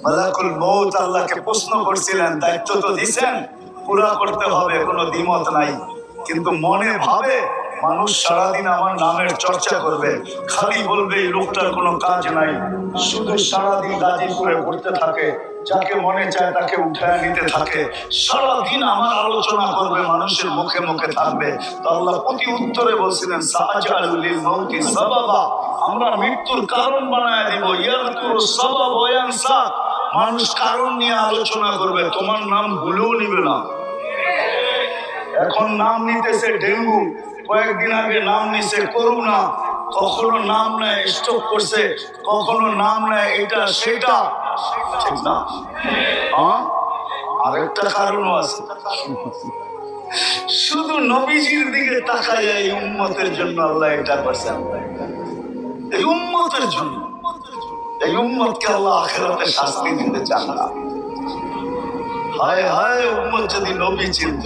মালাকুল মউত আল্লাহকে প্রশ্ন করছিলেন, দায়িত্ব তো দিয়েছেন, পুরা করতে হবে, কোনো দ্বিমত নাই। কিন্তু মনে ভাবে মানুষ সারাদিন আমার নামের চর্চা করবে, খালি বলবে এই লোকটার কোনো কাজ নাই, শুধু সারাদিন গাজীপুরে ঘুরতে থাকে, যাকে মনে চায় তাকে উঠায় নিতে থাকে, সারাদিন আমার আলোচনা করবে, মানুষের মুখে মুখে থাকবে। তো আল্লাহ প্রতি উত্তরে বলছিলেন, সাআজালু লিল মাউতি সাবাবা, আমরা মৃত্যুর কারণ বানায় দেব। ইয়াযকুরু সাবাব ওয়া ইয়ানসা, মানুষ কারণ নিয়ে আলোচনা করবে, তোমার নাম ভুলেও নিবে না। এখন নাম নিতেছে ডেঙ্গু, কয়েকদিন আগে নাম নিছে করোনা, কখনো নাম নেয় স্ট্রোক করছে, কখনো নাম নেয় এটা সেটা, ঠিক না? আরেকটা কারণও আছে, শুধু নবীজির দিকে তাকায় এই উম্মতের জন্য আল্লাহ এটা করছেন, এই উম্মতের জন্য। এই উম্মতকে আল্লাহ আখিরাতে শাস্তি দিতে চান না। হায় হায়, উম্মত যদি নবী চিনত।